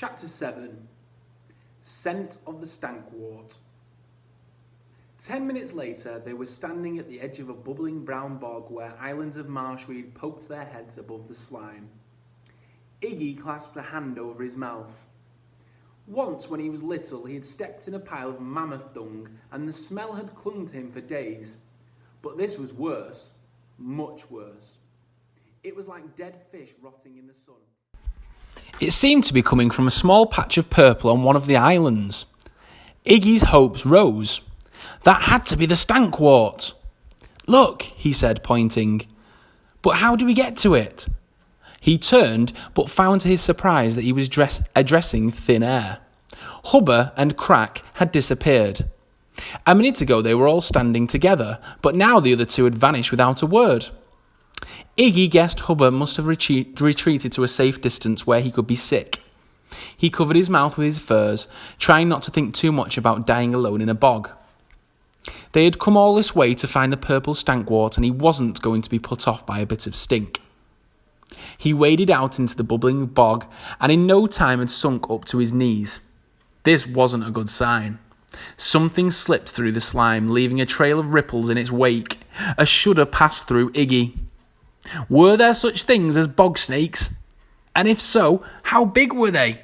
Chapter 7. Scent of the Stankwort. 10 minutes later, they were standing at the edge of a bubbling brown bog where islands of marshweed poked their heads above the slime. Iggy clasped a hand over his mouth. Once, when he was little, he had stepped in a pile of mammoth dung, and the smell had clung to him for days. But this was worse, much worse. It was like dead fish rotting in the sun. It seemed to be coming from a small patch of purple on one of the islands. Iggy's hopes rose. That had to be the stankwort. Look, he said, pointing. But how do we get to it? He turned, but found to his surprise that he was addressing thin air. Hubba and Crack had disappeared. A minute ago they were all standing together, but now the other two had vanished without a word. Iggy guessed Hubba must have retreated to a safe distance where he could be sick. He covered his mouth with his furs, trying not to think too much about dying alone in a bog. They had come all this way to find the purple stankwort, and he wasn't going to be put off by a bit of stink. He waded out into the bubbling bog, and in no time had sunk up to his knees. This wasn't a good sign. Something slipped through the slime, leaving a trail of ripples in its wake. A shudder passed through Iggy. Were there such things as bog snakes? And if so, how big were they?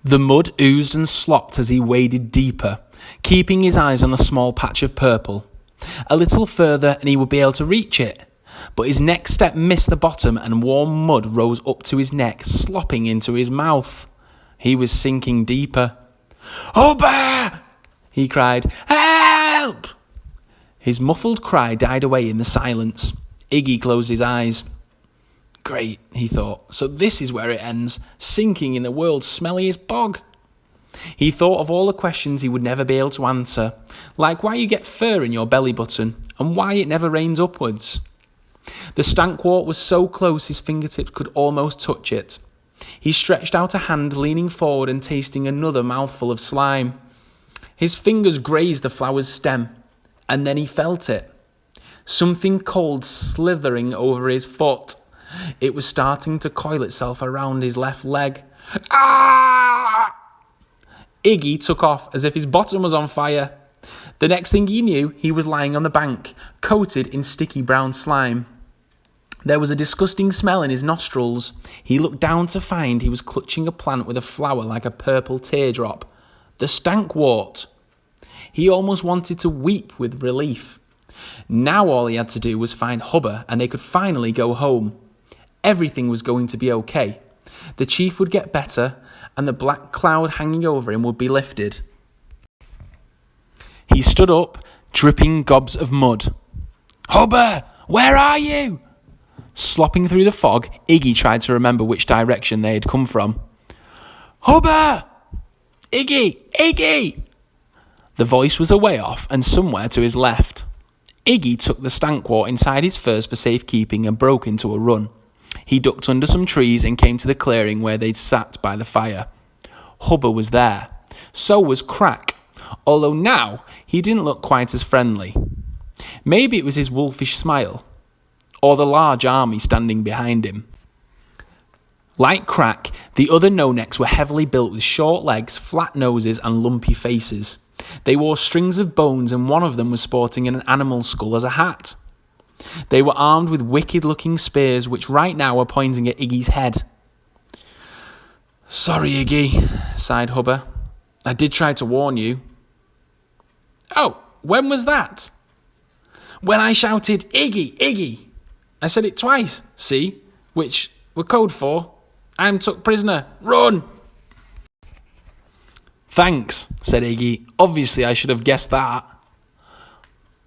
The mud oozed and slopped as he waded deeper, keeping his eyes on the small patch of purple. A little further and he would be able to reach it. But his next step missed the bottom and warm mud rose up to his neck, slopping into his mouth. He was sinking deeper. "Hubba!" he cried. "Help!" His muffled cry died away in the silence. Iggy closed his eyes. Great, he thought. So this is where it ends, sinking in the world's smelliest bog. He thought of all the questions he would never be able to answer, like why you get fur in your belly button and why it never rains upwards. The stankwort was so close his fingertips could almost touch it. He stretched out a hand, leaning forward and tasting another mouthful of slime. His fingers grazed the flower's stem, and then he felt it. Something cold slithering over his foot. It was starting to coil itself around his left leg. Ah! Iggy took off as if his bottom was on fire. The next thing he knew, he was lying on the bank, coated in sticky brown slime. There was a disgusting smell in his nostrils. He looked down to find he was clutching a plant with a flower like a purple teardrop. The stankwort. He almost wanted to weep with relief. Now all he had to do was find Hubba and they could finally go home. Everything was going to be okay. The chief would get better and the black cloud hanging over him would be lifted. He stood up, dripping gobs of mud. "Hubba, where are you?" Slopping through the fog, Iggy tried to remember which direction they had come from. "Hubba! Iggy! Iggy!" The voice was a way off and somewhere to his left. Iggy took the stankwort inside his furs for safekeeping and broke into a run. He ducked under some trees and came to the clearing where they'd sat by the fire. Hubba was there. So was Crack, although now he didn't look quite as friendly. Maybe it was his wolfish smile, or the large army standing behind him. Like Crack, the other no-necks were heavily built with short legs, flat noses and lumpy faces. They wore strings of bones and one of them was sporting an animal skull as a hat. They were armed with wicked-looking spears which right now were pointing at Iggy's head. "Sorry, Iggy," sighed Hubba. "I did try to warn you." "Oh, when was that?" "When I shouted, 'Iggy, Iggy!' I said it twice, see? Which were code for, 'I'm took prisoner, run!'" "Thanks," said Iggy. "Obviously I should have guessed that."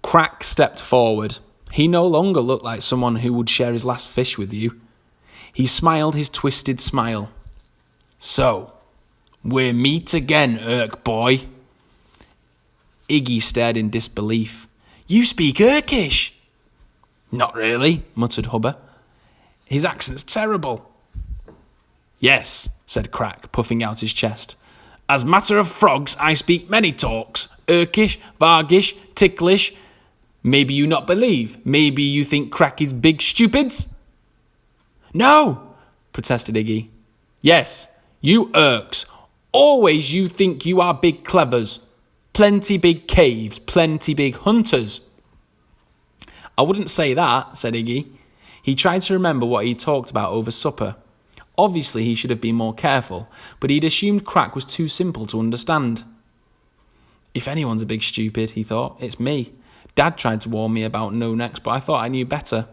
Crack stepped forward. He no longer looked like someone who would share his last fish with you. He smiled his twisted smile. "So, we're meet again, Urk boy." Iggy stared in disbelief. "You speak Urkish?" "Not really," muttered Hubba. "His accent's terrible." "Yes," said Crack, puffing out his chest. "As matter of frogs, I speak many talks. Urkish, Vargish, Ticklish. Maybe you not believe. Maybe you think Crack is big stupids?" "No," protested Iggy. Yes, you Urks. Always you think you are big clevers. Plenty big caves, plenty big hunters. I wouldn't say that, said Iggy. He tried to remember what he'd talked about over supper. Obviously, he should have been more careful, but he'd assumed crack was too simple to understand. If anyone's a big stupid, he thought, it's me. Dad tried to warn me about no necks, but I thought I knew better.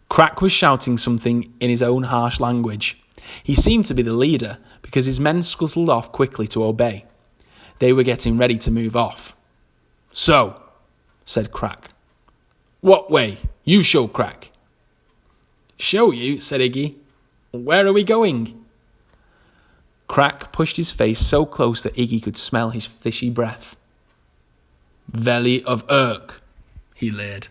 Crack was shouting something in his own harsh language. He seemed to be the leader because his men scuttled off quickly to obey. They were getting ready to move off. So, said Crack. What way? You show Crack. Show you, said Iggy. Where are we going? Crack pushed his face so close that Iggy could smell his fishy breath. Valley of Urk, he leered.